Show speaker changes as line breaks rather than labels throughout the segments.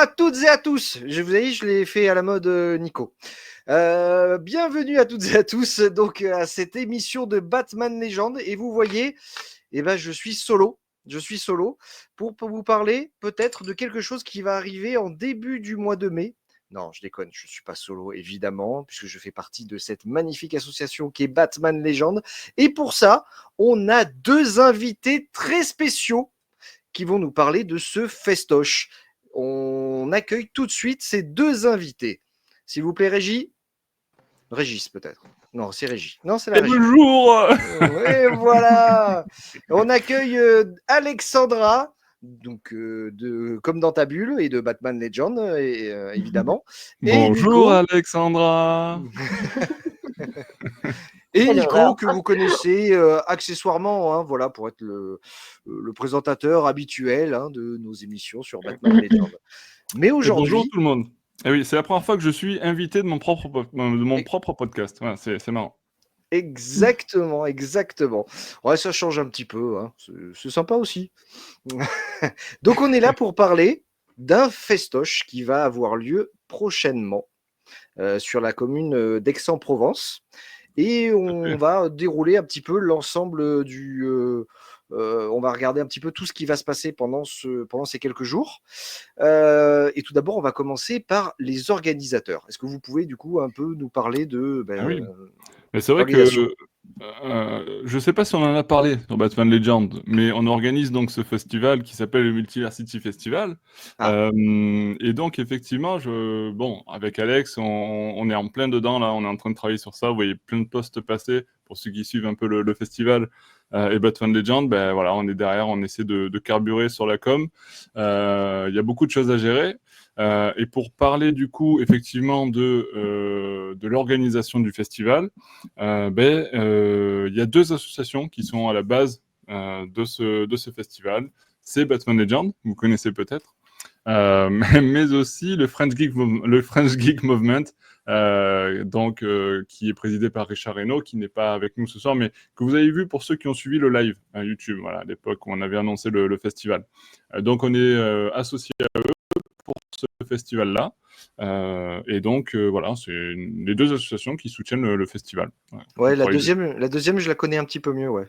à toutes et à tous. Je vous ai dit, je l'ai fait à la mode Nico. Bienvenue à toutes et à tous donc à cette émission de Batman Legend. Et vous voyez, je suis solo. Je suis solo pour vous parler peut-être de quelque chose qui va arriver en début du mois de mai. Non, je déconne, je ne suis pas solo, évidemment, puisque je fais partie de cette magnifique association qui est Batman Legend. Et pour ça, on a deux invités très spéciaux qui vont nous parler de ce festoche. On accueille tout de suite ces deux invités. S'il vous plaît, Régie. Régis, peut-être. Non, c'est Régie. Non, c'est la Régie.
Bonjour.
Et voilà. On accueille Alexandra, donc comme dans ta bulle, et de Batman Legend, évidemment. Et
Bonjour
Nico.
Alexandra.
Et Nico, que vous connaissez accessoirement, hein, voilà, pour être le présentateur habituel de nos émissions sur Batman Legend. Mais aujourd'hui.
Bonjour tout le monde. Et oui, c'est la première fois que je suis invité de mon propre podcast. Ouais, c'est marrant.
Exactement, exactement. Ouais, ça change un petit peu, hein. C'est sympa aussi. Donc on est là pour parler d'un festoche qui va avoir lieu prochainement sur la commune d'Aix-en-Provence. Et on va dérouler un petit peu l'ensemble du... on va regarder un petit peu tout ce qui va se passer pendant ces quelques jours. Et tout d'abord, on va commencer par les organisateurs. Est-ce que vous pouvez du coup un peu nous parler de
oui. Mais c'est vrai que je ne sais pas si on en a parlé sur Batman Legend, mais on organise donc ce festival qui s'appelle le Multiversity Festival. Et donc effectivement, avec Alex, on est en plein dedans là, on est en train de travailler sur ça. Vous voyez plein de posts passer pour ceux qui suivent un peu le festival et Batman Legend. Ben voilà, on est derrière, on essaie de carburer sur la com. Il y a beaucoup de choses à gérer. Et pour parler du coup effectivement de l'organisation du festival, il y a deux associations qui sont à la base de ce festival. C'est Batman Legend, vous connaissez peut-être, mais aussi le French Geek Movement, qui est présidé par Richard Reynaud, qui n'est pas avec nous ce soir, mais que vous avez vu pour ceux qui ont suivi le live à YouTube, voilà, à l'époque où on avait annoncé le festival. Donc on est associé à eux pour ce festival-là. Et donc, voilà, c'est les deux associations qui soutiennent le festival.
Ouais, la deuxième, je la connais un petit peu mieux, ouais.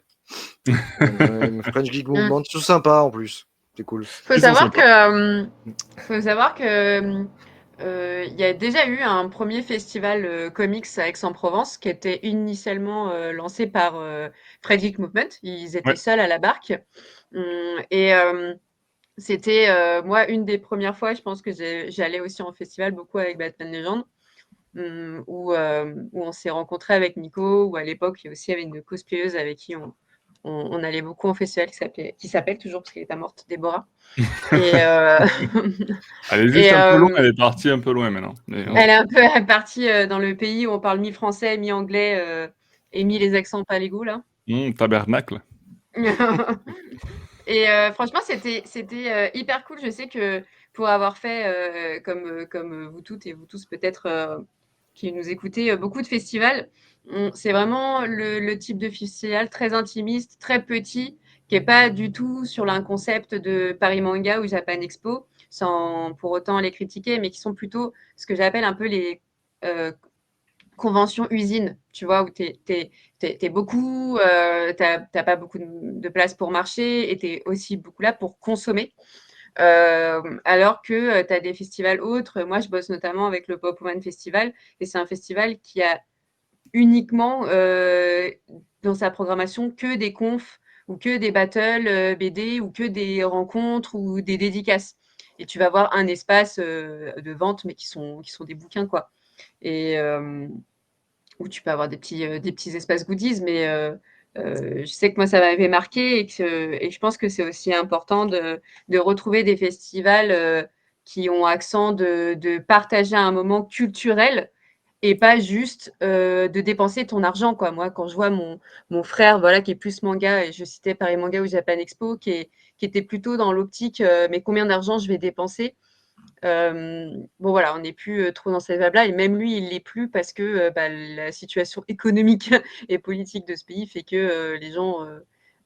French Geek Movement, tout sympa en plus. C'est cool.
Faut savoir que il y a déjà eu un premier festival comics à Aix-en-Provence qui était initialement lancé par French Geek Movement. Ils étaient seuls à la barque. Et c'était moi une des premières fois, je pense que j'allais aussi en festival beaucoup avec Batman Legend, où on s'est rencontrés avec Nico, où à l'époque il y avait une cosplayeuse avec qui on allait beaucoup en festival qui s'appelle toujours, parce qu'elle n'est pas morte, Déborah. Et
elle est juste un peu loin, elle est partie un peu loin maintenant.
Elle est un peu partie dans le pays où on parle mi-français, mi-anglais et les accents pas légaux, là.
Tabernacle.
Et franchement, c'était hyper cool. Je sais que pour avoir fait, comme vous toutes et vous tous peut-être qui nous écoutez, beaucoup de festivals, c'est vraiment le type de festival très intimiste, très petit, qui n'est pas du tout sur un concept de Paris Manga ou Japan Expo, sans pour autant les critiquer, mais qui sont plutôt ce que j'appelle un peu les conventions usines, tu vois, où t'es beaucoup, t'as pas beaucoup de place pour marcher et t'es aussi beaucoup là pour consommer. Alors que tu as des festivals autres. Moi, je bosse notamment avec le Pop Woman Festival et c'est un festival qui a uniquement dans sa programmation que des confs ou que des battles BD ou que des rencontres ou des dédicaces. Et tu vas voir un espace de vente, mais qui sont des bouquins, quoi. Et où tu peux avoir des petits espaces goodies, mais je sais que moi, ça m'avait marqué et je pense que c'est aussi important de retrouver des festivals qui ont accent de partager un moment culturel et pas juste de dépenser ton argent, quoi. Moi, quand je vois mon frère, voilà, qui est plus manga, et je citais Paris Manga ou Japan Expo, qui était plutôt dans l'optique, mais combien d'argent je vais dépenser? Bon voilà, on n'est plus trop dans cette vibe-là et même lui, il l'est plus parce que la situation économique et politique de ce pays fait que les gens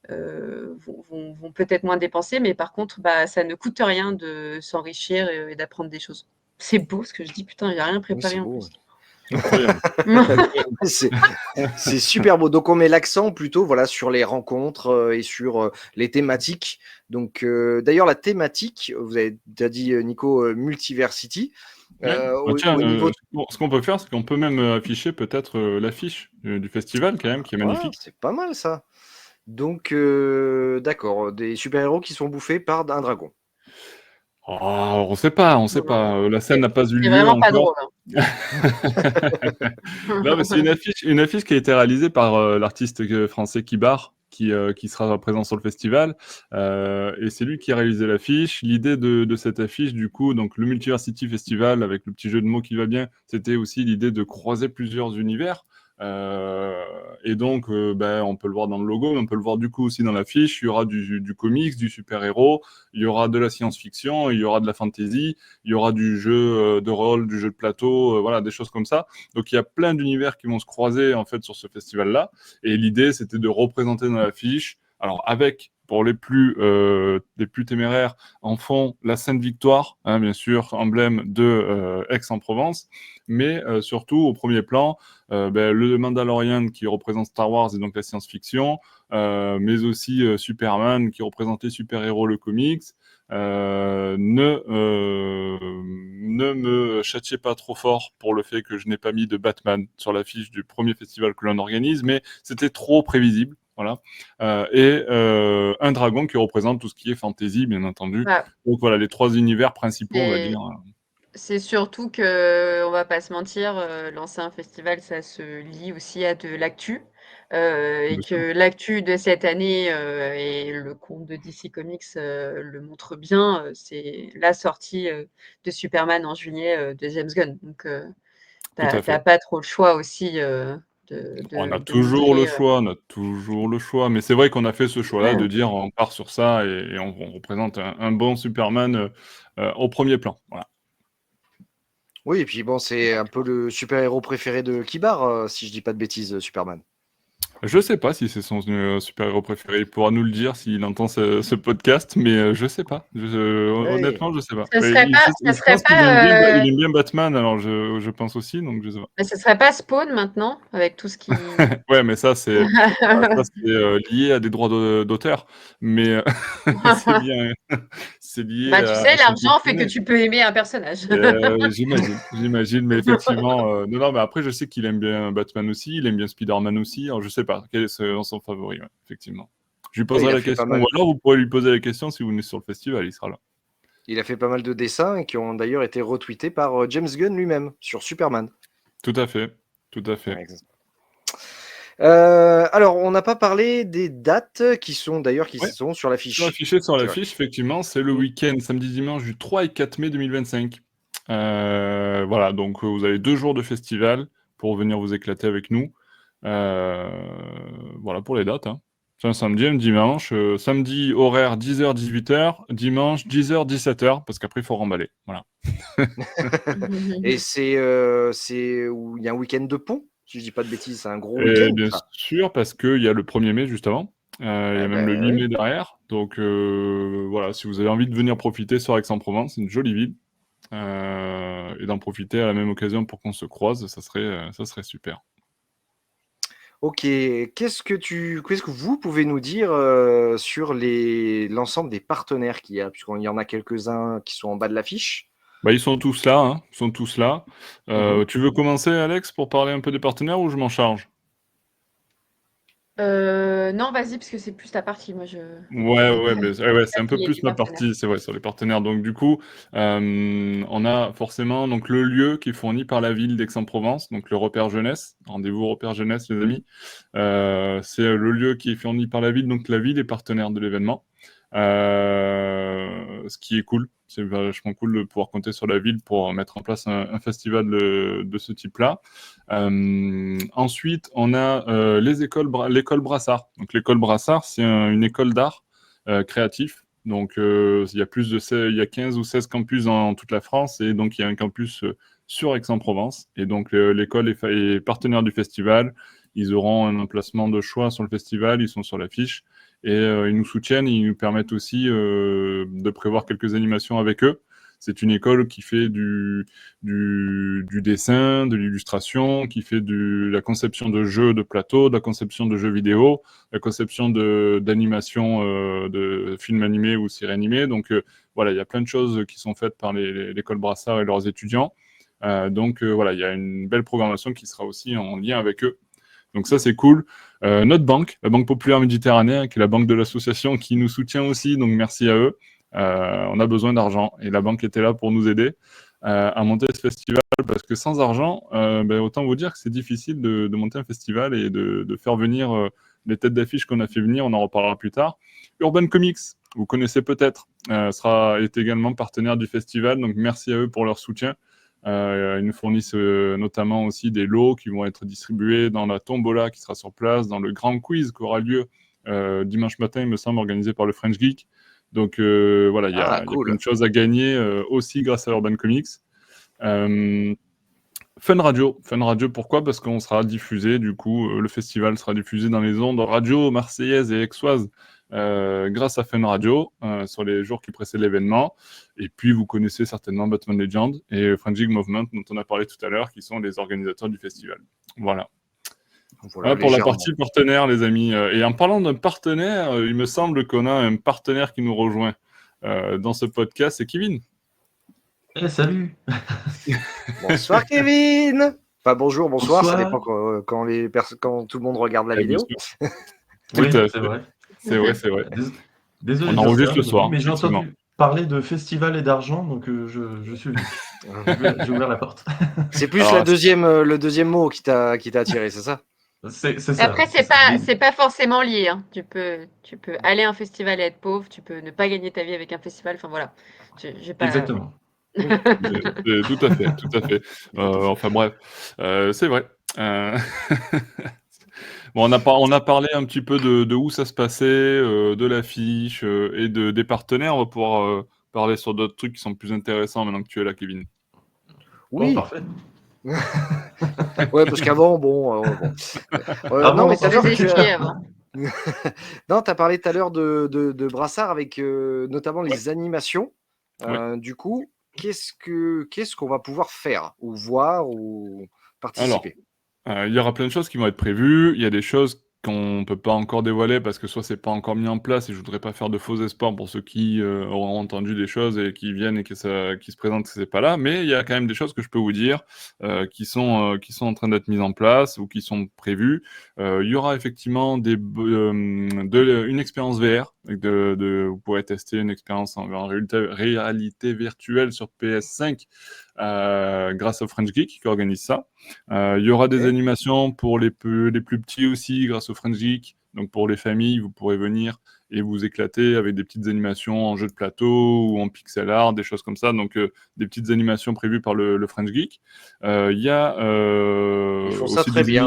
vont peut-être moins dépenser, mais par contre, ça ne coûte rien de s'enrichir et d'apprendre des choses. C'est beau ce que je dis, putain, il n'y a rien préparé en plus.
C'est super beau. Donc on met l'accent plutôt sur les rencontres et sur les thématiques. Donc d'ailleurs la thématique, vous avez déjà dit Nico, Multiversity.
Ce qu'on peut faire, c'est qu'on peut même afficher peut-être l'affiche du festival quand même, qui est magnifique.
C'est pas mal ça. Donc d'accord, des super-héros qui sont bouffés par un dragon.
Oh, on sait pas. La scène n'a pas eu lieu.
C'est vraiment pas drôle.
Non, mais c'est une affiche qui a été réalisée par l'artiste français Kibar, qui sera présent sur le festival. Et c'est lui qui a réalisé l'affiche. L'idée de cette affiche, du coup, donc le Multiversity Festival, avec le petit jeu de mots qui va bien, c'était aussi l'idée de croiser plusieurs univers. Et donc, on peut le voir dans le logo, mais on peut le voir du coup aussi dans l'affiche. Il y aura du comics, du super-héros, il y aura de la science-fiction, il y aura de la fantasy, il y aura du jeu de rôle, du jeu de plateau, voilà, des choses comme ça. Donc, il y a plein d'univers qui vont se croiser en fait sur ce festival-là. Et l'idée, c'était de représenter dans l'affiche, alors avec pour les plus téméraires, en fond la Sainte-Victoire, hein, bien sûr, emblème de Aix-en-Provence, mais surtout au premier plan, le Mandalorian qui représente Star Wars et donc la science-fiction, mais aussi Superman qui représentait super-héros le comics. Ne me châtiez pas trop fort pour le fait que je n'ai pas mis de Batman sur l'affiche du premier festival que l'on organise, mais c'était trop prévisible. Voilà. Et un dragon qui représente tout ce qui est fantasy, bien entendu. Donc voilà, les 3 univers principaux, on va dire.
C'est surtout que, on va pas se mentir, lancer un festival, ça se lie aussi à de l'actu. Et que l'actu de cette année, et le compte de DC Comics le montre bien, c'est la sortie de Superman en juillet de James Gunn. Donc, t'as pas trop le choix aussi.
On a toujours le choix, mais c'est vrai qu'on a fait ce choix-là de dire on part sur ça et on représente un bon Superman au premier plan. Voilà.
Oui, et puis bon, c'est un peu le super-héros préféré de Kibar, si je dis pas de bêtises, Superman.
Je sais pas si c'est son super-héros préféré. Il pourra nous le dire s'il entend ce podcast, mais je sais pas. Honnêtement, je sais pas. Il aime bien Batman, alors je pense aussi, donc je sais pas.
Mais ce serait pas Spawn maintenant, avec tout ce qui...
Ouais, mais ça, c'est lié à des droits d'auteur. Mais c'est lié
tu sais, l'argent fait que tu peux aimer un personnage.
J'imagine, mais effectivement... non, mais après, je sais qu'il aime bien Batman aussi, il aime bien Spider-Man aussi, alors je sais pas quel est son favori, ouais, effectivement. Je lui poserai la question, ou alors vous pourrez lui poser la question si vous venez sur le festival, il sera là.
Il a fait pas mal de dessins qui ont d'ailleurs été retweetés par James Gunn lui-même sur Superman.
Tout à fait.
Alors, on n'a pas parlé des dates qui sont sur l'affiche.
Affichées sur l'affiche, effectivement, c'est le week-end samedi-dimanche du 3 et 4 mai 2025. Voilà, donc vous avez 2 jours de festival pour venir vous éclater avec nous. Voilà pour les dates. Hein. C'est un samedi, un dimanche. Samedi, horaire 10h-18h. Dimanche, 10h-17h, parce qu'après, il faut remballer. Voilà.
Et c'est où il y a un week-end de pont, si je dis pas de bêtises, c'est un gros week-end.
Bien sûr, parce qu'il y a le 1er mai juste avant. Il y a même le 8 mai derrière. Donc voilà, si vous avez envie de venir profiter sur Aix-en-Provence, c'est une jolie ville. Et d'en profiter à la même occasion pour qu'on se croise, ça serait super.
Ok, qu'est-ce que vous pouvez nous dire sur l'ensemble des partenaires qu'il y a, puisqu'il y en a quelques-uns qui sont en bas de l'affiche.
Ils sont tous là, Tu veux commencer, Alex, pour parler un peu des partenaires ou je m'en charge?
Non, vas-y, parce que c'est plus ta partie. Moi,
Ouais, c'est un peu plus ma partie, c'est vrai, sur les partenaires. Donc, du coup, on a forcément donc, le lieu qui est fourni par la ville d'Aix-en-Provence, donc le repère jeunesse. Rendez-vous au repère jeunesse, les amis. C'est le lieu qui est fourni par la ville, donc la ville est partenaire de l'événement. Ce qui est cool. C'est vachement cool de pouvoir compter sur la ville pour mettre en place un festival de ce type-là. Ensuite, on a l'école Brassard. Donc, l'école Brassard, c'est une école d'art créatif. Donc, il y a 15 ou 16 campus dans toute la France et donc il y a un campus sur Aix-en-Provence. Et donc, l'école est partenaire du festival. Ils auront un emplacement de choix sur le festival. Ils sont sur l'affiche. et ils nous soutiennent, ils nous permettent aussi de prévoir quelques animations avec eux. C'est une école qui fait du dessin, de l'illustration, qui fait de la conception de jeux de plateau, de la conception de jeux vidéo, la conception d'animation de films animés ou séries animées. Donc voilà, il y a plein de choses qui sont faites par l'école Brassard et leurs étudiants. Donc voilà, il y a une belle programmation qui sera aussi en lien avec eux. Donc ça, c'est cool. Notre banque, la Banque Populaire Méditerranée, qui est la banque de l'association, qui nous soutient aussi, donc merci à eux. On a besoin d'argent et la banque était là pour nous aider à monter ce festival parce que sans argent, autant vous dire que c'est difficile de monter un festival et de faire venir les têtes d'affiche qu'on a fait venir, on en reparlera plus tard. Urban Comics, vous connaissez peut-être, est également partenaire du festival, donc merci à eux pour leur soutien. Ils nous fournissent notamment aussi des lots qui vont être distribués dans la tombola qui sera sur place, dans le grand quiz qui aura lieu dimanche matin, il me semble, organisé par le French Geek. Donc voilà, il y a plein de choses à gagner aussi grâce à Urban Comics. Fun Radio, pourquoi? Parce qu'on sera diffusé, du coup, le festival sera diffusé dans les ondes radio marseillaises et aixoises grâce à Fun Radio sur les jours qui précèdent l'événement. Et puis, vous connaissez certainement Batman Legend et French Geek Movement, dont on a parlé tout à l'heure, qui sont les organisateurs du festival. Voilà pour la partie partenaire, les amis. Et en parlant d'un partenaire, il me semble qu'on a un partenaire qui nous rejoint dans ce podcast, c'est Kevin.
Salut.
Bonsoir Kevin. Enfin bonjour, bonsoir, ça dépend quand tout le monde regarde la vidéo.
Oui, c'est vrai.
C'est vrai.
Désolé.
On enregistre le soir.
Mais j'ai entendu parler de festival et d'argent, donc je suis venu. J'ai ouvert la porte.
C'est plus le deuxième mot qui t'a attiré, c'est ça?
C'est ça.
Après, c'est pas forcément lié. Hein. Tu peux aller à un festival et être pauvre. Tu peux ne pas gagner ta vie avec un festival. Enfin voilà.
Exactement.
Tout à fait. Enfin bref, c'est vrai. Bon, on a parlé un petit peu de où ça se passait, de l'affiche et des partenaires. On va pouvoir parler sur d'autres trucs qui sont plus intéressants maintenant que tu es là, Kevin.
Oui.
Oh, parfait.
Ouais, parce qu'avant, non, mais tout à l'heure, non, tu as parlé tout à l'heure de Brassard avec notamment les animations. Du coup, qu'est-ce qu'on va pouvoir faire ou voir ou participer?
Alors, il y aura plein de choses qui vont être prévues. Il y a des choses qu'on ne peut pas encore dévoiler parce que soit c'est pas encore mis en place et je voudrais pas faire de faux espoirs pour ceux qui auront entendu des choses et qui viennent et qui se présentent que c'est pas là. Mais il y a quand même des choses que je peux vous dire qui sont en train d'être mises en place ou qui sont prévues. Il y aura effectivement une expérience VR. Vous pourrez tester une expérience en réalité virtuelle sur PS5 grâce au French Geek qui organise ça. Il y aura des animations pour les plus petits aussi grâce au French Geek. Donc pour les familles, vous pourrez venir et vous éclater avec des petites animations en jeu de plateau ou en pixel art, des choses comme ça. Donc des petites animations prévues par le French Geek. Il y a
ils font ça très bien.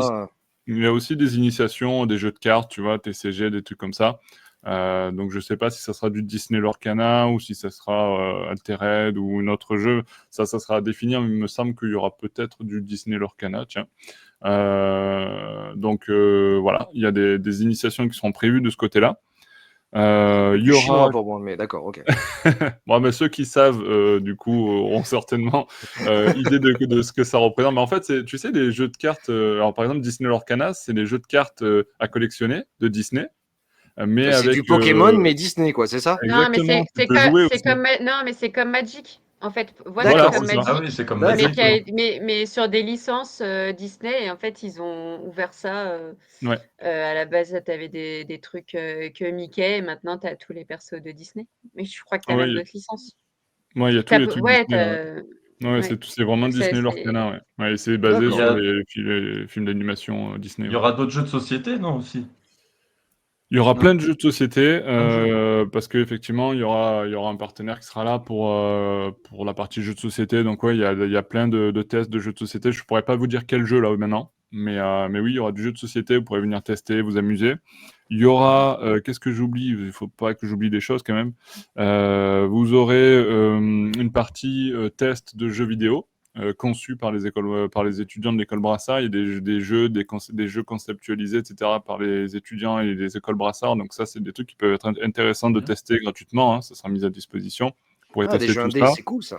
Il y a aussi des initiations, des jeux de cartes, tu vois, TCG, des trucs comme ça. Donc je sais pas si ça sera du Disney Lorcana ou si ça sera Altered ou un autre jeu. Ça sera à définir, mais il me semble qu'il y aura peut-être du Disney Lorcana, tiens. Donc voilà, il y a des initiations qui seront prévues de ce côté-là. Il y aura
pour moi, mais d'accord, ok.
Bon, mais ceux qui savent, du coup, auront certainement idée de ce que ça représente. Mais en fait, tu sais, les jeux de cartes. Alors, par exemple, Disney Lorcana, c'est les jeux de cartes à collectionner de Disney. Mais
c'est du Pokémon, mais Disney, quoi, c'est ça?
Non, mais c'est comme Magic. En fait,
voilà,
c'est comme Magic.
Ah oui, c'est comme Magic.
Mais sur des licences Disney, et en fait, ils ont ouvert ça. À la base, tu avais des trucs que Mickey, et maintenant, tu as tous les persos de Disney. Mais je crois que tu as même d'autres licences.
Ouais, il y a tous les trucs Disney. C'est vraiment Disney Lorcana, ouais. C'est basé sur les films d'animation Disney.
Il y aura d'autres jeux de société, non, aussi?
Il y aura plein de jeux de société parce qu'effectivement, il y aura un partenaire qui sera là pour la partie jeux de société. Donc, ouais, il y a plein de tests de jeux de société. Je ne pourrais pas vous dire quel jeu là maintenant, mais oui, il y aura du jeu de société. Vous pourrez venir tester, vous amuser. Il y aura, qu'est-ce que j'oublie? Il ne faut pas que j'oublie des choses quand même. Vous aurez une partie test de jeux vidéo. conçus par les étudiants de l'école Brassard. Il y a des jeux conceptualisés, etc., par les étudiants et les écoles Brassard. Donc ça, c'est des trucs qui peuvent être intéressants de tester gratuitement. Hein. Ça sera mis à disposition. Vous pourrez tester
des jeux
tout
indés,
ça.
c'est cool ça.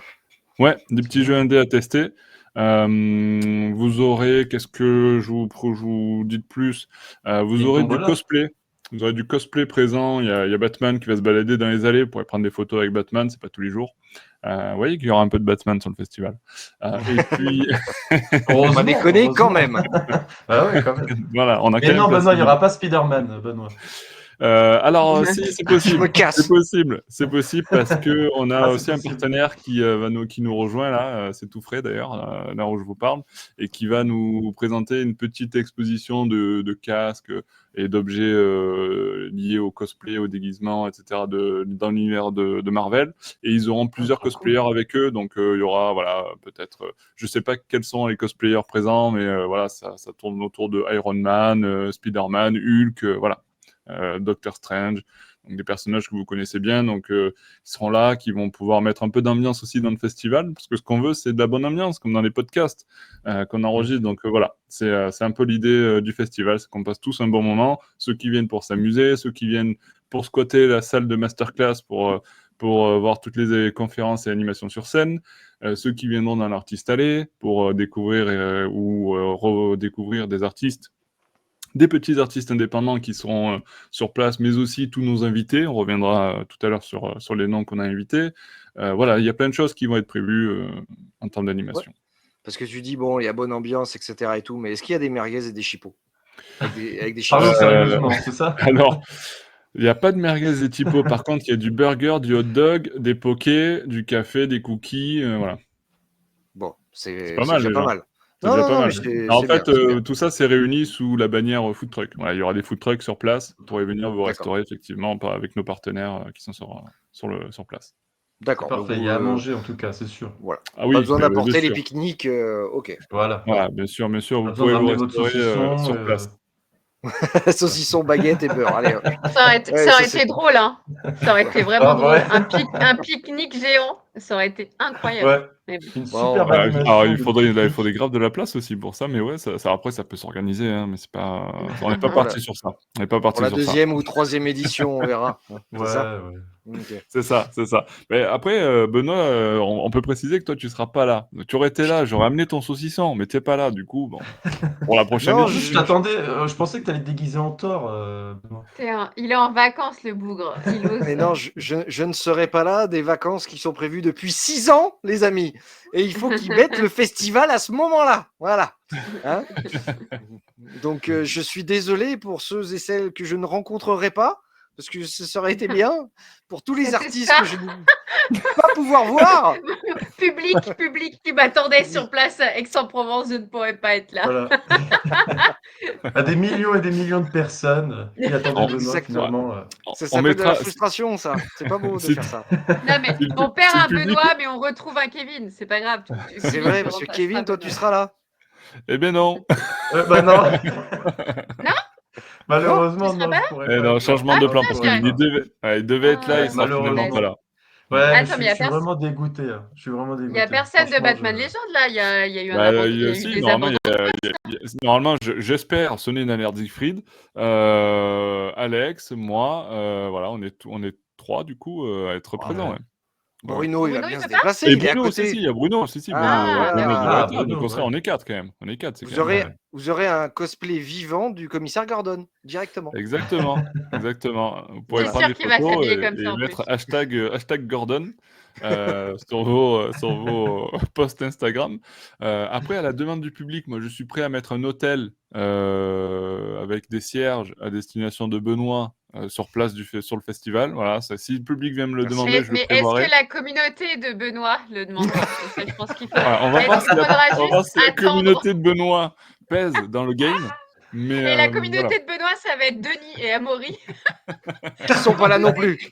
Ouais, des petits jeux indés à tester. Vous aurez, qu'est-ce que je vous dis de plus? Vous aurez du cosplay. Vous aurez du cosplay présent. Il y a Batman qui va se balader dans les allées. Vous pourrez prendre des photos avec Batman. C'est pas tous les jours. Vous voyez qu'il y aura un peu de Batman sur le festival. Et puis,
on va déconner quand même.
Ah ouais, quand même.
Voilà, on a.
Mais non, Benoît, il n'y aura pas Spider-Man, Benoît.
Alors, si, c'est possible.
Je me casse.
C'est possible parce que on a aussi un partenaire qui nous rejoint là. C'est tout frais d'ailleurs, là où je vous parle, et qui va nous présenter une petite exposition de casques et d'objets liés au cosplay, au déguisement, etc. dans l'univers de Marvel. Et ils auront plusieurs cosplayers avec eux, donc il y aura, voilà, peut-être, je sais pas quels sont les cosplayers présents, mais voilà, ça tourne autour de Iron Man, Spider-Man, Hulk, voilà. Doctor Strange, donc des personnages que vous connaissez bien, donc ils seront là, qui vont pouvoir mettre un peu d'ambiance aussi dans le festival, parce que ce qu'on veut, c'est de la bonne ambiance, comme dans les podcasts qu'on enregistre. Donc voilà, c'est un peu l'idée du festival, c'est qu'on passe tous un bon moment, ceux qui viennent pour s'amuser, ceux qui viennent pour squatter la salle de masterclass pour voir toutes les conférences et animations sur scène, ceux qui viendront dans l'artiste allée pour découvrir ou redécouvrir des artistes, des petits artistes indépendants qui seront sur place, mais aussi tous nos invités. On reviendra tout à l'heure sur les noms qu'on a invités. Voilà, il y a plein de choses qui vont être prévues en termes d'animation.
Ouais. Parce que tu dis, bon, il y a bonne ambiance, etc. et tout, mais est-ce qu'il y a des merguez et des chipots avec des chipots
sérieusement, c'est ça?
Alors, il n'y a pas de merguez et chipots. Par contre, il y a du burger, du hot dog, des pokés, du café, des cookies, voilà.
Bon, c'est
pas mal,
déjà pas mal.
C'est déjà pas mal. En fait,
bien.
tout ça, c'est réuni sous la bannière food truck. Voilà, il y aura des food trucks sur place. Vous pourrez venir vous restaurer, effectivement, avec nos partenaires qui sont sur place.
D'accord.
Parfait, il y a à manger, en tout cas, c'est sûr.
Voilà.
Ah oui,
pas besoin d'apporter les pique-niques, ok.
Voilà,
bien sûr. Vous pouvez vous restaurer sur place.
Saucisson, baguette et beurre. Allez, hop.
Ça aurait été drôle, hein. Ça aurait été vraiment drôle. Un pique-nique géant, ça aurait été incroyable.
Ouais. Une super animation.
Alors, il faudrait grave de la place aussi pour ça, mais ouais, après ça peut s'organiser, hein, mais c'est pas. On n'est pas parti sur ça. On n'est pas parti
pour la
sur ça.
deuxième ou troisième édition, on verra.
Ouais.
Okay.
C'est ça. Mais après, Benoît, on peut préciser que toi, tu seras pas là. Tu aurais été là, j'aurais amené ton saucisson, mais t'es pas là, du coup, bon. Pour la prochaine édition.
Je t'attendais, je pensais que tu allais te déguiser en Thor.
Il est en vacances, le bougre.
Mais non, je ne serai pas là des vacances qui sont prévues depuis 6 ans, les amis. Et il faut qu'ils mettent le festival à ce moment-là. Voilà. Hein donc, je suis désolé pour ceux et celles que je ne rencontrerai pas, parce que ça aurait été bien pour tous les artistes que je ne vais pas pouvoir voir.
Public qui m'attendait sur place à Aix-en-Provence, je ne pourrais pas être là.
Voilà. À des millions et des millions de personnes qui attendaient Benoît, finalement.
Ça s'appelle de la frustration, ça. C'est pas beau de faire ça.
Non, mais on perd un Benoît, mais on retrouve un Kevin. C'est pas grave.
C'est vrai, parce que Kevin, toi, tu seras là.
Eh bien non.
Bah non.
Non.
Malheureusement,
non.
Non, changement de plan, parce qu'il devait être là, il sera finalement pas là.
Ouais, attends, je suis vraiment dégoûté. Il
n'y a personne de Batman Legend là. Il y a eu un
normalement, j'espère sonner une alerte Siegfried. Alex, moi, voilà, on est 3 du coup à être présents. Ouais.
Bruno, il va bien se déplacer. Il est à côté.
Il y a Bruno. Donc on est 4 quand même. On est 4.
Vous aurez un cosplay vivant du commissaire Gordon directement.
Exactement. Vous pourrez prendre des photos et mettre hashtag Gordon sur vos posts Instagram. Après, à la demande du public, moi je suis prêt à mettre un hôtel avec des cierges à destination de Benoît sur place sur le festival. Voilà, ça, si le public vient me le demander, je le prévoirai.
Mais est-ce que la communauté de Benoît le demande? Je pense qu'il faut.
On va voir si la communauté de Benoît pèse dans le game.
Et la communauté de Benoît, ça va être Denis et Amaury.
Qui sont pas là non plus.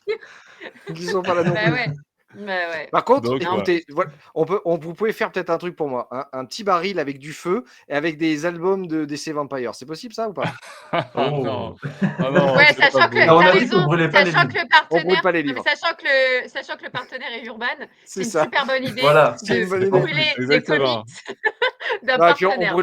Ouais. Ouais.
Par contre,
Donc,
écoutez, voilà, vous pouvez faire peut-être un truc pour moi, un petit baril avec du feu et avec des albums de DC Vampire. C'est possible ça ou pas?
Ah non.
Oh.
Ah non,
Ouais,
c'est pas
sachant que
beau.
Non, on
t'as
a dit qu'on
raison,
brûlait pas les
sachant que
livres.
le
On brûle
partenaire,
pas les
non, mais
livres.
sachant que le partenaire est Urban, c'est une
C'est ça.
super bonne idée
Voilà.
C'est une
de
bonne idée.
brûler des
Exactement.
comics d'un
Non, et puis
partenaire.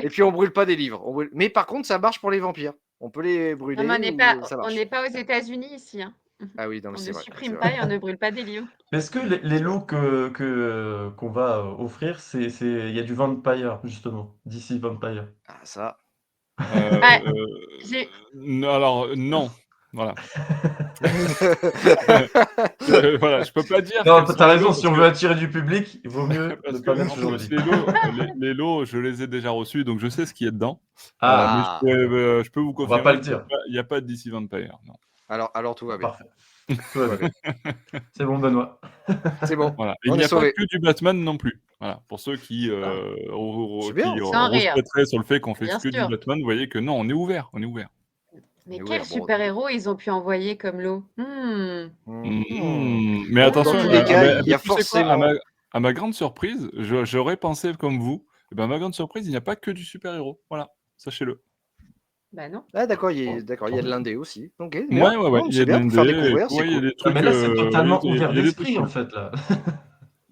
et puis on brûle pas des livres. Mais par contre, ça marche pour les vampires. On peut les
Non,
brûler
mais
ça
on
marche.
n'est pas aux États-Unis ici. Hein.
Ah oui, non, mais
On
c'est
ne
vrai.
supprime pas et on ne brûle pas des livres.
Est-ce que les lots qu'on va offrir, il y a du Vampire, justement, DC Vampire.
Ah, ça.
Ah,
Alors, non. Voilà. Voilà, je peux pas dire.
Non,
quels sont
t'as
les
raison,
lots
si
parce
on
que-
veut attirer du public, il vaut mieux
parce
ne
que
pas mettre
en
ce genre de
plus,
livre.
les lots, je les ai déjà reçus, donc je sais ce qui est dedans. Mais
Ah.
je peux vous
On va pas
confirmer
le dire.
qu'il n'y a pas de DC Vampire. Non.
Alors tout va bien.
Parfait. Tout va bien. C'est bon, Benoît.
C'est bon.
Voilà. Et
On
il n'y
est
a pas
sauvé.
que du Batman non plus. Voilà. Pour ceux qui
C'est bien.
Sans rire.
rouspéteraient sur le fait qu'on fait
Bien
que du
sûr.
Batman, vous voyez que non, on est ouvert. On est ouvert.
Mais
Mais
quels
ouais, bon.
super-héros ils ont pu envoyer comme lot
Mais attention,
Dans tous les cas, il y a
tu sais quoi,
forcément.
à ma grande surprise, j'aurais pensé comme vous. Et ben, à ma grande surprise, il n'y a pas que du super-héros. Voilà, sachez-le.
Bah non.
Ah d'accord, il y a
Tant
de
mieux.
l'indé aussi. Ok, bien.
Ouais.
Non,
Il y
c'est
a de
bien pour faire
l'indé,
découvrir,
ouais,
c'est
il y a
cool.
des
Non,
trucs.
mais là, c'est totalement
il y a
ouvert
des trucs
d'esprit, en
cool.
fait, là.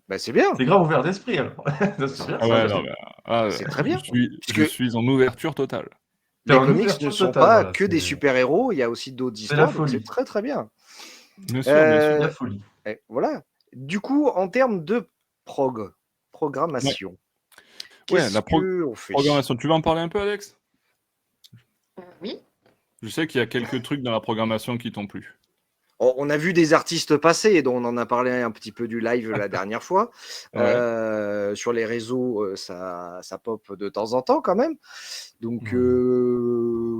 Bah, c'est bien.
C'est grave ouvert d'esprit, alors. C'est bien,
Ah
ça.
ouais, non,
C'est très bien.
je
Puisque
suis en ouverture totale.
T'es
les
en
comics
ouverture
ne sont
totale,
pas
voilà,
que des
c'est-
super-héros, il y a aussi d'autres
C'est la
histoires, donc c'est
folie.
très très bien.
Bien sûr, bien sûr.
La folie.
Voilà. Du coup, en termes de programmation, qu'est-ce
la
qu'on fait?
programmation. Tu vas en parler un peu, Alex?
Oui.
Je sais qu'il y a quelques trucs dans la programmation qui t'ont plu.
On a vu des artistes passer, dont on en a parlé un petit peu du live la dernière fois.
Ouais.
Sur les réseaux, ça pop de temps en temps quand même. Donc,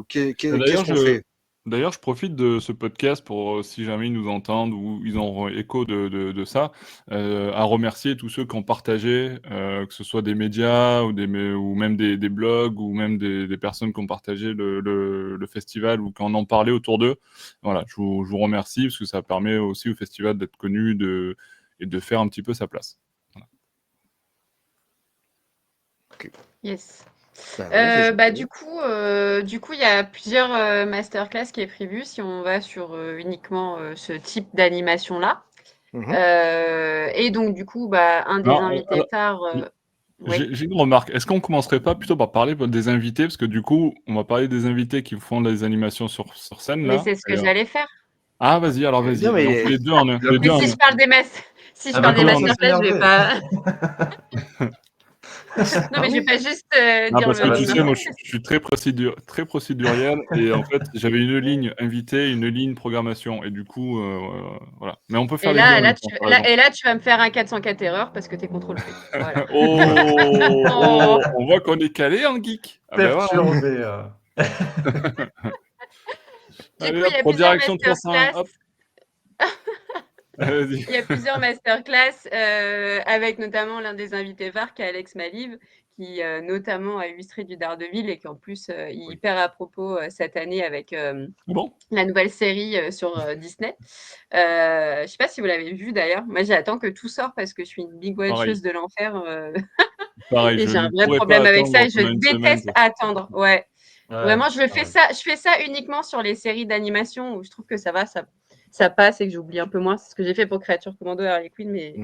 qu'est-ce qu'on fait?
D'ailleurs, je profite de ce podcast pour, si jamais ils nous entendent ou ils ont écho de ça, à remercier tous ceux qui ont partagé, que ce soit des médias ou même des blogs ou même des personnes qui ont partagé le festival ou qui en ont parlé autour d'eux. Voilà, je vous remercie parce que ça permet aussi au festival d'être connu et de faire un petit peu sa place. Voilà.
Yes.
Bah oui,
Du coup, il y a plusieurs masterclass qui est prévu si on va sur uniquement ce type d'animation-là. Et donc, du coup, un des invités phares. Ouais.
J'ai une remarque. Est-ce qu'on commencerait pas plutôt par parler des invités? Parce que du coup, on va parler des invités qui font des animations sur scène,
Mais
là.
c'est ce que j'allais faire.
Ah, vas-y, alors vas-y.
Non, mais-
Et on fait les deux en un. Les deux
Mais
en
si
un.
je parle des si je
Ah
parle
bah,
des
commence à
masterclass, je vais
s'énerver.
pas. Non,
Ah
mais je vais
oui.
pas juste
Non,
dire
parce que
le.
tu sais, moi, je suis très procéduriel. Et en fait, j'avais une ligne invité, une ligne programmation. Et du coup, voilà. Mais on peut faire
Et
les deux en
là,
même temps, t'as raison.
tu vas me faire un 404 erreurs parce que t'es contrôle fric. Voilà.
Oh, on voit qu'on est calé en geek. Ah ben voilà.
Perturbé.
Du
Allez,
coup, il y a
hop,
plusieurs
direction 301.
masterclass.
Hop. Vas-y.
Il y a plusieurs masterclass avec notamment l'un des invités phares qui est Alex Maliv, qui notamment a illustré du Daredevil et qui en plus est hyper à propos cette année avec
Bon.
la nouvelle série sur Disney. Je sais pas si vous l'avez vu d'ailleurs. Moi, j'attends que tout sorte parce que je suis une big watcheuse de l'enfer.
Pareil,
Et
je
j'ai un
ne
vrai
pourrais
problème
pas
avec ça
attendre
et je
pendant une semaine.
déteste attendre. Ouais. Vraiment, je fais
pareil.
ça uniquement sur les séries d'animation où je trouve que ça passe et que j'oublie un peu moins. C'est ce que j'ai fait pour Créature Commando et Harley Quinn, mais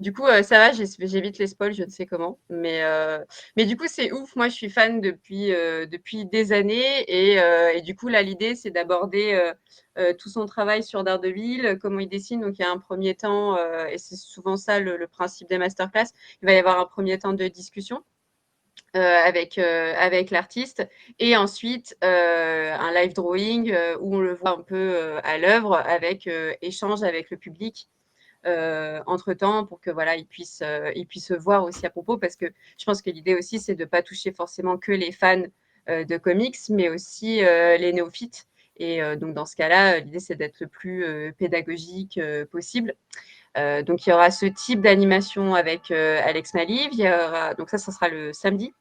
du coup, ça va, j'évite les spoils, je ne sais comment. Mais du coup, c'est ouf. Moi, je suis fan depuis des années et du coup, là, l'idée, c'est d'aborder tout son travail sur Daredevil, comment il dessine. Donc, il y a un premier temps, et c'est souvent ça le principe des masterclass. Il va y avoir un premier temps de discussion. Avec l'artiste et ensuite un live drawing où on le voit un peu à l'œuvre avec échange avec le public entre-temps pour que voilà il puisse se voir aussi à propos parce que je pense que l'idée aussi c'est de ne pas toucher forcément que les fans de comics mais aussi les néophytes et donc dans ce cas-là l'idée c'est d'être le plus pédagogique possible. Donc, il y aura ce type d'animation avec Alex Maliv. Donc, ça sera le samedi.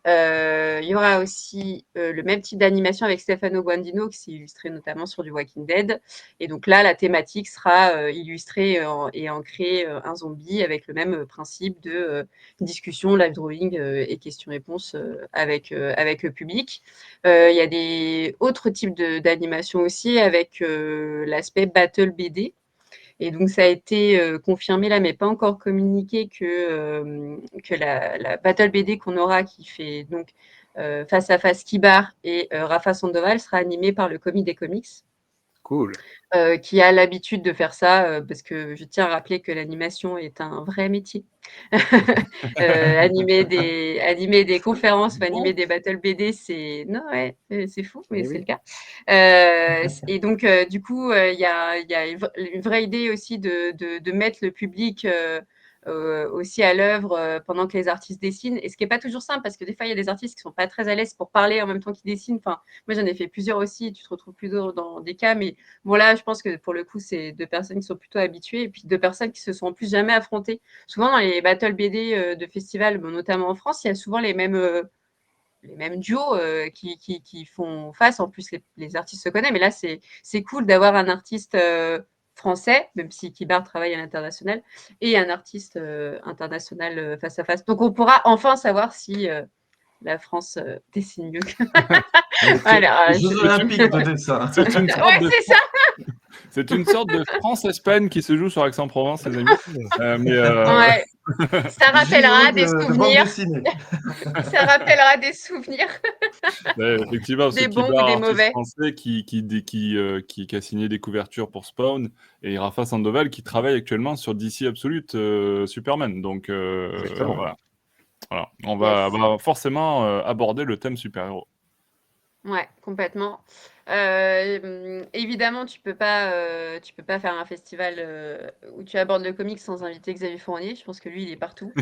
Il y aura aussi le même type d'animation avec Stefano Guandino, qui s'est illustré notamment sur du Walking Dead. Et donc là, la thématique sera illustrer et en créer un zombie avec le même principe de discussion, live drawing et questions-réponses avec le public. Il y a des autres types d'animation aussi avec l'aspect Battle BD. Et donc, ça a été confirmé là, mais pas encore communiqué que la Battle BD qu'on aura, qui fait donc face à face Kibar et Rafa Sandoval, sera animée par le Comic des Comics.
Cool.
Qui a l'habitude de faire ça, parce que je tiens à rappeler que l'animation est un vrai métier. Animer des conférences ou animer des battle BD, c'est fou, mais c'est le cas. Et donc, du coup, il y a une vraie idée aussi de mettre le public aussi à l'œuvre pendant que les artistes dessinent. Et ce qui n'est pas toujours simple, parce que des fois, il y a des artistes qui ne sont pas très à l'aise pour parler en même temps qu'ils dessinent. Enfin, moi, j'en ai fait plusieurs aussi. Tu te retrouves plutôt dans des cas, mais bon, là, je pense que pour le coup, c'est 2 personnes qui sont plutôt habituées et puis 2 personnes qui se sont en plus jamais affrontées. Souvent, dans les battle BD de festivals, notamment en France, il y a souvent les mêmes duos qui font face. En plus, les artistes se connaissent, mais là, c'est cool d'avoir un artiste français, même si Kibar travaille à l'international, et un artiste international face à face. Donc, on pourra enfin savoir si la France dessine mieux.
Les Jeux Olympiques de dessin.
C'est ça.
C'est une sorte de France-Espagne qui se joue sur Aix-en-Provence, les amis.
Ouais. Ça rappellera des souvenirs. Ça rappellera des souvenirs.
Effectivement,
des
c'est
bons
Kibar,
ou des
artiste
mauvais.
français qui a signé des couvertures pour Spawn, et Rafa Sandoval qui travaille actuellement sur DC Absolute Superman. Donc voilà. On va forcément aborder le thème super-héros.
Ouais, complètement. Évidemment, tu peux pas faire un festival où tu abordes le comics sans inviter Xavier Fournier. Je pense que lui, il est partout.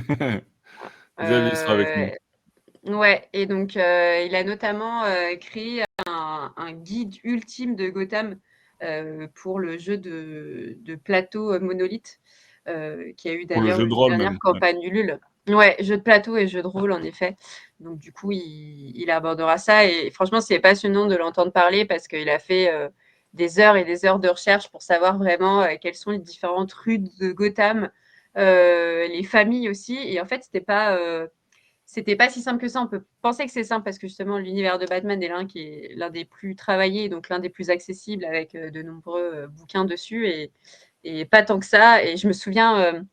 Xavier sera avec nous.
Ouais, et donc il a notamment créé un guide ultime de Gotham pour le jeu de plateau Monolith, qui a eu d'ailleurs une dernière campagne Ulule. Ouais, jeu de plateau et jeu de rôle, en effet. Donc, du coup, il abordera ça. Et franchement, c'est passionnant de l'entendre parler parce qu'il a fait des heures et des heures de recherche pour savoir vraiment quelles sont les différentes rues de Gotham, les familles aussi. Et en fait, c'était pas si simple que ça. On peut penser que c'est simple parce que justement, l'univers de Batman est l'un des plus travaillés, donc l'un des plus accessibles avec de nombreux bouquins dessus et pas tant que ça. Et je me souviens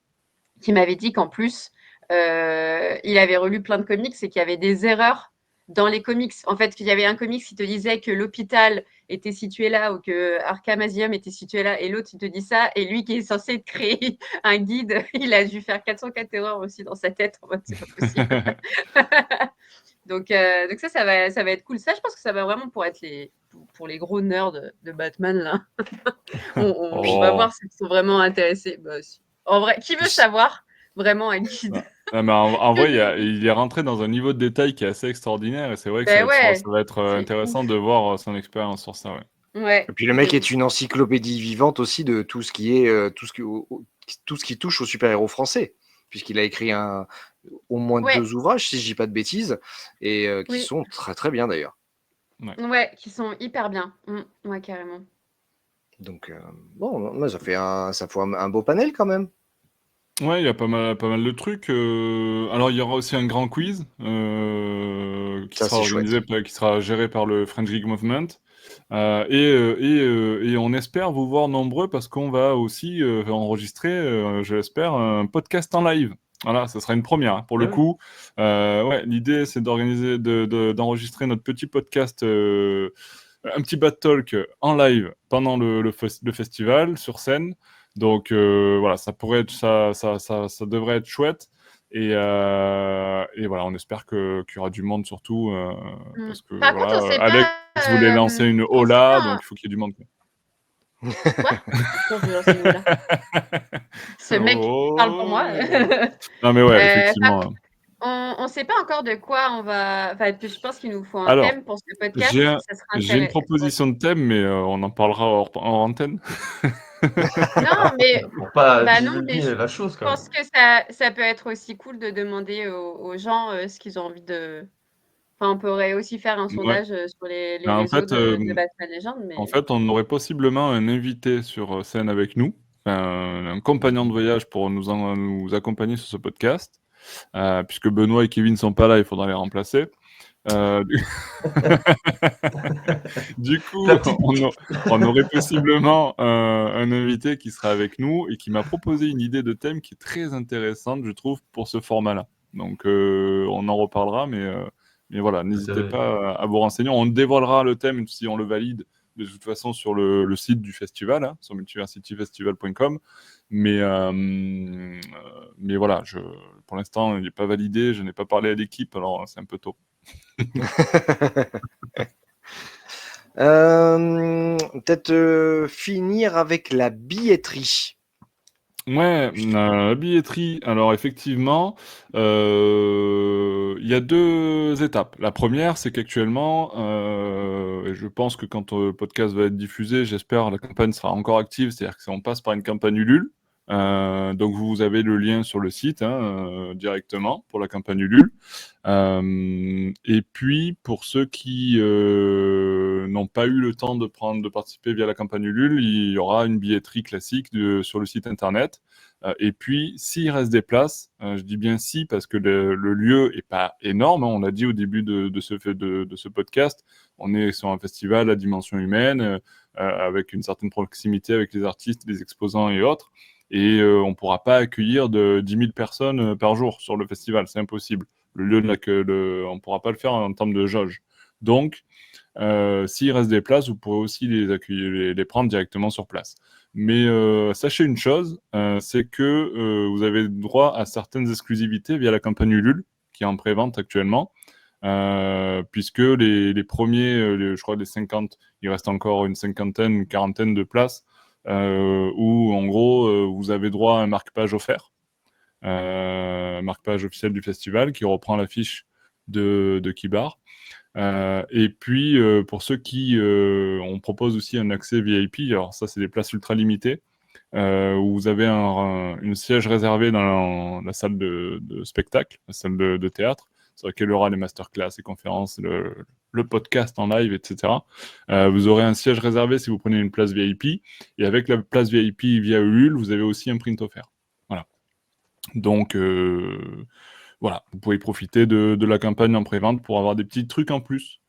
qu'il m'avait dit qu'en plus, il avait relu plein de comics et qu'il y avait des erreurs dans les comics. En fait, qu'il y avait un comics qui te disait que l'hôpital était situé là ou que Arkham Asylum était situé là, et l'autre, il te dit ça, et lui qui est censé créer un guide, il a dû faire 404 erreurs aussi dans sa tête, en mode c'est pas possible. donc ça va être cool. Ça, je pense que ça va vraiment pour les gros nerds de Batman, là. on va voir s'ils sont vraiment intéressés. Bah, en vrai, qui veut savoir vraiment un guide?
Non, mais en vrai, il est rentré dans un niveau de détail qui est assez extraordinaire, et c'est vrai que ça va être intéressant de voir son expérience sur ça.
Ouais.
Et puis le mec est une encyclopédie vivante aussi de tout ce qui touche aux super-héros français, puisqu'il a écrit au moins 2 ouvrages, si je dis pas de bêtises, et qui sont très très bien d'ailleurs.
Ouais, qui sont hyper bien. Ouais, carrément.
Donc bon, ça fait un beau panel quand même.
Ouais, il y a pas mal de trucs. Alors, il y aura aussi un grand quiz qui sera géré par le French Geek Movement. Et on espère vous voir nombreux parce qu'on va aussi enregistrer, je l'espère, un podcast en live. Voilà, ça sera une première pour le coup. L'idée, c'est d'enregistrer notre petit podcast, un petit Bat Talk en live pendant le festival sur scène. Donc voilà, ça devrait être chouette. Et voilà, on espère qu'il y aura du monde surtout. Parce que
Par contre, on sait
Alex voulait lancer une Ola, donc il faut qu'il y ait du monde.
Quoi? Pourquoi je veux lancer une Ola? Ce mec parle pour moi.
Non mais ouais, effectivement.
On ne sait pas encore de quoi on va. Enfin, je pense qu'il nous faut un thème pour ce podcast.
J'ai une proposition de thème, mais on en parlera hors antenne.
Non, mais
Pour pas
non, mais
divulguer la chose
je
quand même.
pense que ça peut être aussi cool de demander aux gens, ce qu'ils ont envie de on pourrait aussi faire un
Ouais.
sondage, sur les
Ben,
réseaux de Batman Legends,
en
mais
fait, on aurait possiblement un invité sur scène avec nous, un compagnon de voyage pour nous accompagner sur ce podcast. Puisque Benoît et Kevin sont pas là, il faudra les remplacer. Du coup,
La petite
on aurait possiblement un invité qui sera avec nous et qui m'a proposé une idée de thème qui est très intéressante, je trouve, pour ce format-là. Donc, on en reparlera, mais voilà, n'hésitez pas à vous renseigner. On dévoilera le thème si on le valide, de toute façon, sur le site du festival, hein, sur multiversityfestival.com. Mais voilà, pour l'instant, il n'est pas validé. Je n'ai pas parlé à l'équipe, alors c'est un peu tôt.
Peut-être finir avec la billetterie.
Ouais, la billetterie. Alors effectivement, il y a 2 étapes. La première, c'est qu'actuellement, et je pense que quand le podcast va être diffusé, j'espère la campagne sera encore active, c'est-à-dire qu'on passe par une campagne Ulule. Donc vous avez le lien sur le site, hein, directement pour la campagne Ulule. Et puis pour ceux qui n'ont pas eu le temps de participer via la campagne Ulule, il y aura une billetterie classique sur le site internet. Et puis s'il reste des places, je dis bien si parce que le lieu est pas énorme, hein, on l'a dit au début de ce podcast, on est sur un festival à dimension humaine, avec une certaine proximité avec les artistes, les exposants et autres. Et on ne pourra pas accueillir 10 000 personnes par jour sur le festival, c'est impossible. On ne pourra pas le faire en termes de jauge. Donc, s'il reste des places, vous pourrez aussi les prendre directement sur place. Mais sachez une chose, c'est que vous avez droit à certaines exclusivités via la campagne Ulule, qui est en pré-vente actuellement, puisque les premiers, je crois les 50, il reste encore une cinquantaine, une quarantaine de places, où en gros, vous avez droit à un marque-page offert. Marque-page officiel du festival qui reprend l'affiche de Kibar. Et puis, pour ceux qui... on propose aussi un accès VIP. Alors ça, c'est des places ultra limitées, où vous avez une siège réservé dans la salle de spectacle, la salle de théâtre, sur laquelle il y aura les masterclass, les conférences, le podcast en live, etc. Vous aurez un siège réservé si vous prenez une place VIP. Et avec la place VIP via Ulule, vous avez aussi un print offert. Voilà. Donc, voilà, vous pouvez profiter de la campagne en pré-vente pour avoir des petits trucs en plus.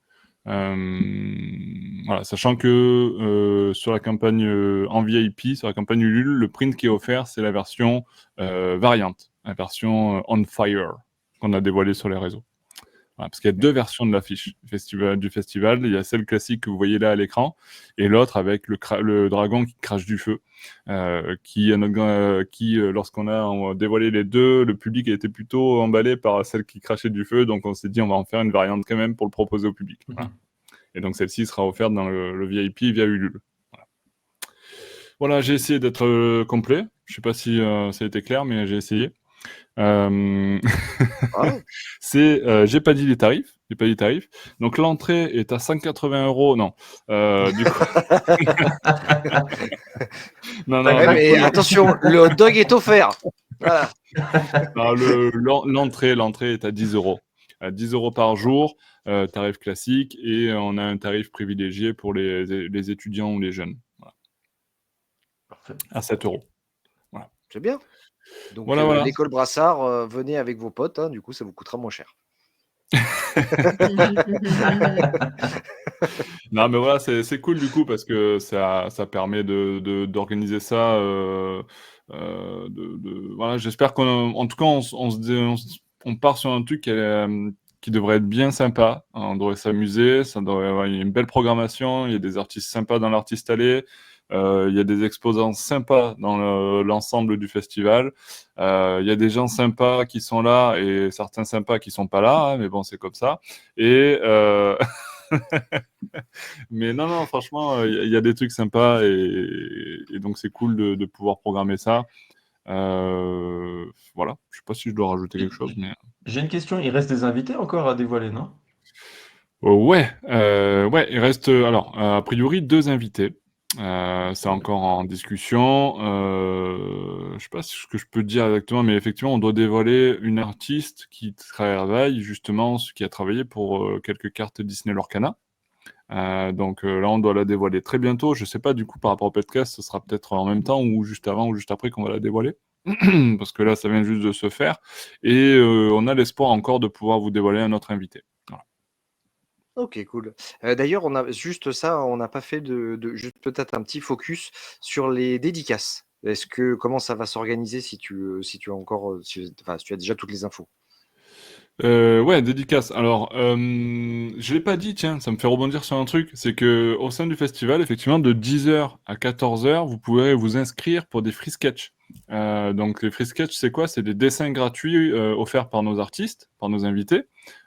Voilà, sachant que sur la campagne en VIP, sur la campagne Ulule, le print qui est offert, c'est la version variante, la version On Fire, qu'on a dévoilée sur les réseaux. Voilà, parce qu'il y a 2 versions de l'affiche du festival. Il y a celle classique que vous voyez là à l'écran, et l'autre avec le dragon qui crache du feu, qui lorsqu'on a dévoilé les 2, le public a été plutôt emballé par celle qui crachait du feu, donc on s'est dit on va en faire une variante quand même pour le proposer au public. Voilà. Et donc celle-ci sera offerte dans le VIP via Ulule. Voilà, j'ai essayé d'être complet. Je ne sais pas si ça a été clair, mais j'ai essayé. J'ai pas dit les tarifs. Donc l'entrée est à 180 €. Non. Du coup...
non, mais attention, le hot dog est offert. Voilà.
L'entrée est à 10 €. 10 € par jour, tarif classique, et on a un tarif privilégié pour les étudiants ou les jeunes. Voilà.
Parfait.
À 7 €. Voilà.
C'est bien. Donc,
voilà.
l'école Brassard, venez avec vos potes, hein, du coup, ça vous coûtera moins cher.
Non, mais voilà, c'est cool du coup parce que ça permet d'organiser ça. Voilà, j'espère qu'en tout cas, on part sur un truc qui devrait être bien sympa. On devrait s'amuser, il y a une belle programmation, il y a des artistes sympas dans l'Artiste Allée. Il y a des exposants sympas dans l'ensemble du festival. Il y a des gens sympas qui sont là et certains sympas qui sont pas là, hein, mais bon, c'est comme ça. Et mais non, franchement, il y a des trucs sympas et donc c'est cool de pouvoir programmer ça. Voilà, je sais pas si je dois rajouter quelque chose, mais...
J'ai une question, il reste des invités encore à dévoiler, non?
Ouais, il reste alors a priori 2 invités. C'est encore en discussion. Je sais pas ce que je peux dire exactement, mais effectivement, on doit dévoiler une artiste qui travaille justement, qui a travaillé pour quelques cartes Disney Lorcana. Donc là, on doit la dévoiler très bientôt. Je sais pas du coup par rapport au podcast, ce sera peut-être en même temps ou juste avant ou juste après qu'on va la dévoiler. Parce que là, ça vient juste de se faire. Et on a l'espoir encore de pouvoir vous dévoiler un autre invité. Voilà.
Ok, cool. D'ailleurs, on a juste ça, on n'a pas fait juste peut-être un petit focus sur les dédicaces. Comment ça va s'organiser si tu as encore, si tu as déjà toutes les infos?
Ouais, dédicace. Alors, je l'ai pas dit, tiens, ça me fait rebondir sur un truc. C'est que au sein du festival, effectivement, de 10h à 14h, vous pourrez vous inscrire pour des free sketch. Donc, les free sketch, c'est quoi? C'est des dessins gratuits offerts par nos artistes, par nos invités.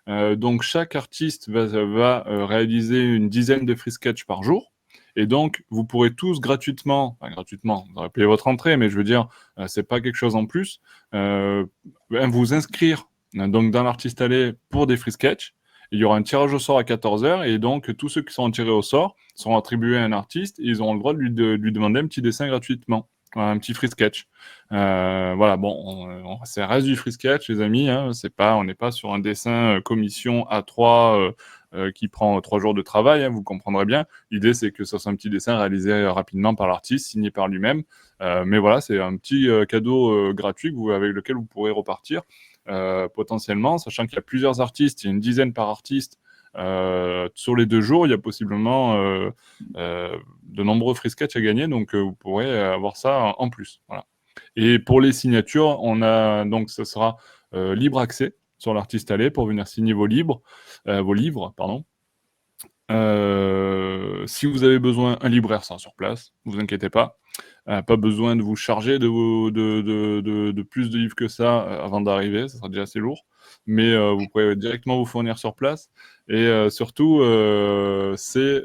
Donc, chaque artiste va réaliser une dizaine de free sketch par jour. Et donc, vous pourrez tous gratuitement, vous aurez payé votre entrée, mais je veux dire, c'est pas quelque chose en plus, vous inscrire donc dans l'artiste allé pour des free sketch. Il y aura un tirage au sort à 14h et donc tous ceux qui seront tirés au sort seront attribués à un artiste et ils auront le droit de lui demander un petit dessin gratuitement, un petit free sketch. Voilà, bon, ça reste du free sketch, les amis. Hein, on n'est pas sur un dessin commission A3 qui prend 3 jours de travail, hein, vous comprendrez bien. L'idée, c'est que ça soit un petit dessin réalisé rapidement par l'artiste, signé par lui-même. Mais voilà, c'est un petit cadeau gratuit avec lequel vous pourrez repartir. Potentiellement, sachant qu'il y a plusieurs artistes, il y a une dizaine par artiste. Sur les 2 jours, il y a possiblement de nombreux free sketch à gagner, donc vous pourrez avoir ça en plus. Voilà. Et pour les signatures, donc ça sera libre accès sur l'artiste allé pour venir signer vos livres, pardon. Si vous avez besoin, un libraire sera sur place, ne vous inquiétez pas. Pas besoin de vous charger de plus de livres que ça avant d'arriver, ça sera déjà assez lourd. Mais vous pouvez directement vous fournir sur place. Et surtout, c'est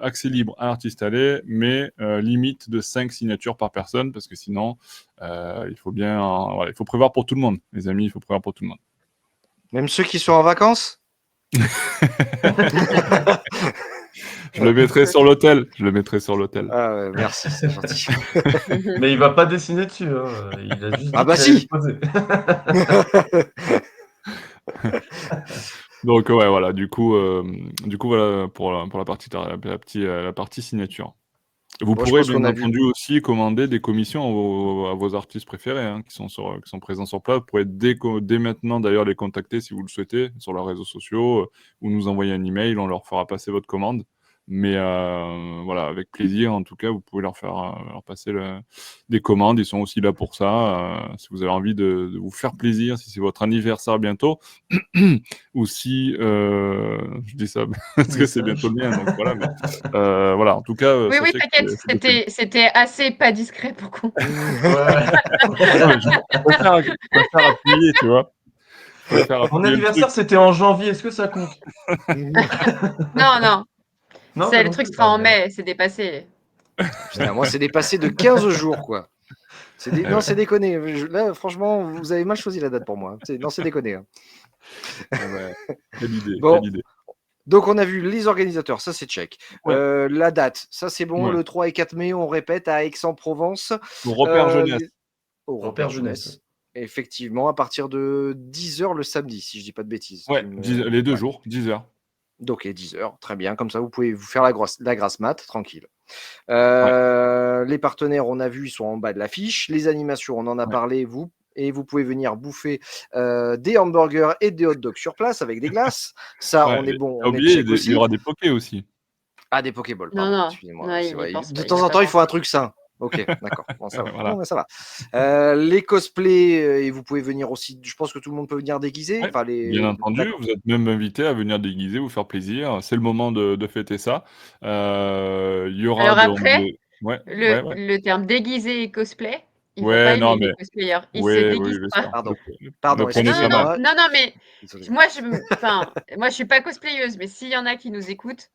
accès libre à l'artiste allé, mais limite de 5 signatures par personne, parce que sinon, il faut prévoir pour tout le monde, les amis, il faut prévoir pour tout le monde.
Même ceux qui sont en vacances?
Je le mettrai sur l'hôtel.
Ah ouais, merci, c'est gentil.
Mais il va pas dessiner dessus. Hein. Il a juste
dit si.
Donc ouais, voilà. Du coup, voilà pour la partie signature. Vous pourrez bien entendu aussi commander des commissions à vos artistes préférés hein, qui sont présents sur place. Vous pourrez dès maintenant d'ailleurs les contacter si vous le souhaitez sur leurs réseaux sociaux ou nous envoyer un email, on leur fera passer votre commande. Mais voilà, avec plaisir, en tout cas, vous pouvez leur passer des commandes. Ils sont aussi là pour ça. Si vous avez envie de vous faire plaisir, si c'est votre anniversaire bientôt, ou si je dis ça parce que c'est bientôt le mien, donc voilà. Mais, voilà, en tout cas.
Oui, t'inquiète, c'était assez pas discret pour qu'on.
Je préfère appuyer, tu vois.
Mon anniversaire, c'était en janvier. Est-ce que ça compte?
Non. Le truc sera en mai, c'est dépassé.
Putain, moi, c'est dépassé de 15 jours, quoi. Non, c'est déconné. Là, franchement, vous avez mal choisi la date pour moi. Non, c'est déconné. Hein.
Quelle idée.
Donc, on a vu les organisateurs, ça, c'est check. Ouais. La date, ça, c'est bon. Ouais. Le 3 et 4 mai, on répète à Aix-en-Provence.
Au Repère Jeunesse.
Au Repère Jeunesse. Effectivement, à partir de 10h le samedi, si je dis pas de bêtises.
Ouais, les 2 jours, 10h.
Donc, 10h, très bien. Comme ça, vous pouvez vous faire la grasse mat, tranquille. Les partenaires, on a vu, ils sont en bas de l'affiche. Les animations, on en a parlé, vous pouvez venir bouffer des hamburgers et des hot dogs sur place avec des glaces. Ça, on est bon.
Il y aura des pokés aussi.
Ah, des pokéballs.
Non.
Excusez-moi. De temps en temps, il faut un truc sain. Ok, d'accord. Bon, ça va.
Voilà.
Bon, ça va. Les cosplays, et vous pouvez venir aussi. Je pense que tout le monde peut venir déguisé.
Ouais, bien entendu, vous êtes même invité à venir déguiser, vous faire plaisir. C'est le moment de fêter ça. Il y aura.
Alors après, le terme déguisé et cosplay. Il faut pas aimer les cosplayers. Ils se déguisent pas.
Pardon.
Non, mais moi, je suis pas cosplayeuse, mais s'il y en a qui nous écoutent.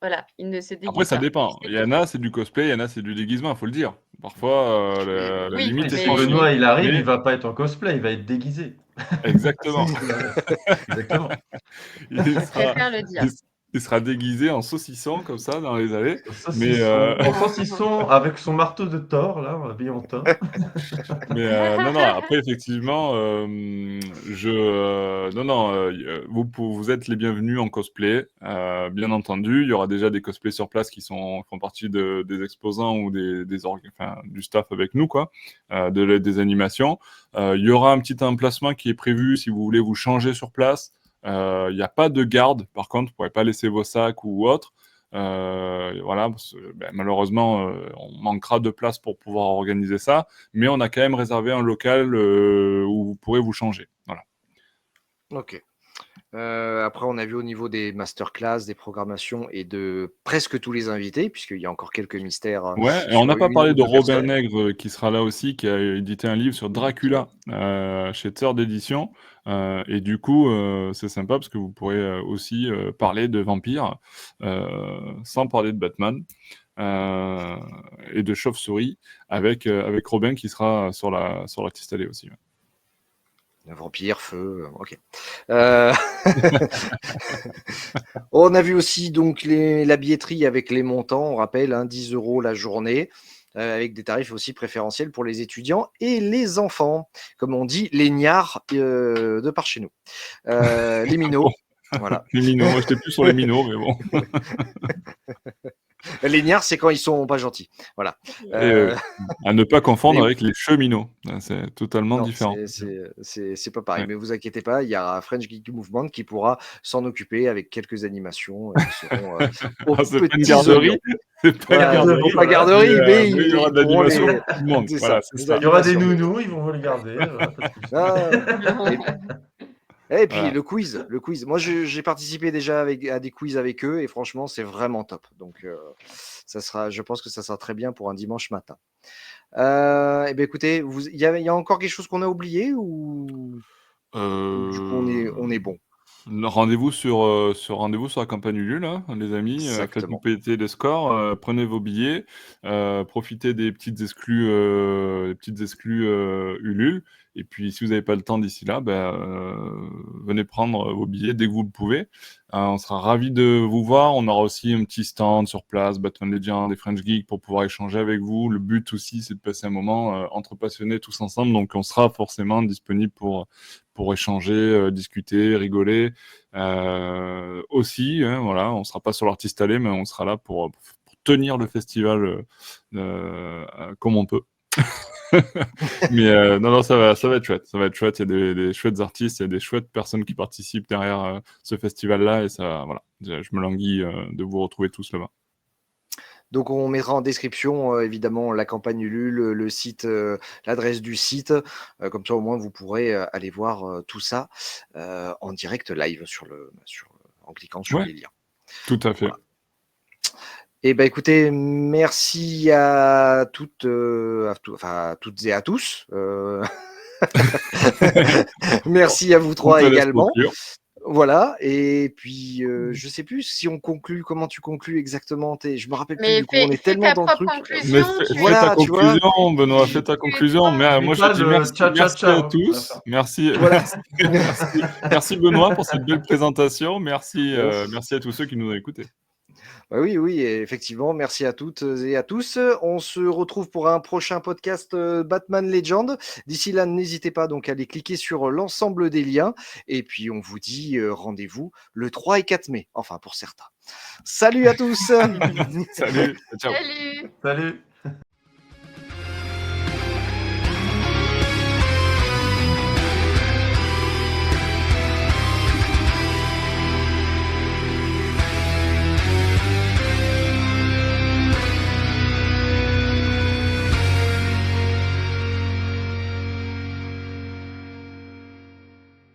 Voilà, il ne se déguise
Après, ça dépend. Il y en a, c'est du cosplay, il y en a, c'est du déguisement, il faut le dire. Parfois, la limite est
si Benoît, il arrive, il va pas être en cosplay, il va être déguisé.
Exactement.
Exactement.
Je préfère le dire.
Il sera déguisé en saucisson comme ça dans les allées.
En saucisson avec son marteau de Thor, là, habillé en Thor.
Mais non, après, effectivement, vous êtes les bienvenus en cosplay, bien entendu. Il y aura déjà des cosplays sur place qui font partie des exposants ou du staff avec nous, quoi, des animations. Il y aura un petit emplacement qui est prévu si vous voulez vous changer sur place. Il n'y a pas de garde, par contre, vous ne pourrez pas laisser vos sacs ou autre. Voilà, malheureusement, on manquera de place pour pouvoir organiser ça, mais on a quand même réservé un local où vous pourrez vous changer. Voilà.
Ok. Après, on a vu au niveau des masterclass, des programmations et de presque tous les invités, puisqu'il y a encore quelques mystères.
Ouais, et on n'a pas parlé de Robin Nègre qui sera là aussi, qui a édité un livre sur Dracula chez Third Edition. Et du coup, c'est sympa parce que vous pourrez aussi parler de vampires sans parler de Batman et de chauve-souris avec Robin qui sera sur l'artiste allée aussi. Ouais.
Vampire, feu, ok. On a vu aussi donc la billetterie avec les montants, on rappelle, 10 € la journée, avec des tarifs aussi préférentiels pour les étudiants et les enfants, comme on dit, les gnards de par chez nous. Les minots, voilà.
Les minots, moi j'étais plus sur les minots, mais bon.
Les gnards, c'est quand ils sont pas gentils. Voilà.
À ne pas confondre avec les cheminots. C'est totalement différent.
C'est pas pareil.
Ouais.
Mais vous inquiétez pas, il y aura French Geek Movement qui pourra s'en occuper avec quelques animations qui seront
c'est pas une garderie. C'est pas
une garderie, mais
il y aura de l'animation pour tout le monde. Voilà, c'est ça.
Il y aura des nounous, ils vont les garder.
Et puis le quiz. Moi, j'ai participé déjà à des quiz avec eux et franchement, c'est vraiment top. Donc, je pense que ça sera très bien pour un dimanche matin. Eh bien, écoutez, il y a encore quelque chose qu'on a oublié ou du coup on est bon.
Rendez-vous sur la campagne Ulule, hein, les amis. Faites-nous péter les scores, prenez vos billets, profitez des petites exclus Ulule. Et puis, si vous n'avez pas le temps d'ici là, venez prendre vos billets dès que vous le pouvez. On sera ravis de vous voir. On aura aussi un petit stand sur place, Batman Legends, des French Geeks, pour pouvoir échanger avec vous. Le but aussi, c'est de passer un moment entre passionnés tous ensemble. Donc, on sera forcément disponible pour échanger, discuter, rigoler. Aussi, hein, voilà, on ne sera pas sur l'artiste allé, mais on sera là pour tenir le festival comme on peut. Mais non, ça va être chouette. Ça va être chouette. Il y a des chouettes artistes, il y a des chouettes personnes qui participent derrière ce festival-là. Et ça, voilà, je me languis de vous retrouver tous là-bas.
Donc, on mettra en description, évidemment, la campagne Ulule, le site, l'adresse du site. Comme ça, au moins, vous pourrez aller voir tout ça en direct live en cliquant sur les liens.
Tout à fait. Voilà.
Eh ben, écoutez, merci à toutes et à tous. Merci à vous trois également. Voilà, et puis je sais plus si on conclut, comment tu conclus exactement. Je me rappelle plus, du coup, on est tellement dans le truc.
Mais fais ta conclusion, Benoît, fais ta conclusion. Mais moi, je dis merci à tous. Merci. Voilà. Merci Benoît pour cette belle présentation. Merci à tous ceux qui nous ont écoutés.
Oui, effectivement. Merci à toutes et à tous. On se retrouve pour un prochain podcast Batman Legend. D'ici là, n'hésitez pas donc à aller cliquer sur l'ensemble des liens. Et puis, on vous dit rendez-vous le 3 et 4 mai. Enfin, pour certains. Salut à tous.
Salut. Ciao.
Salut.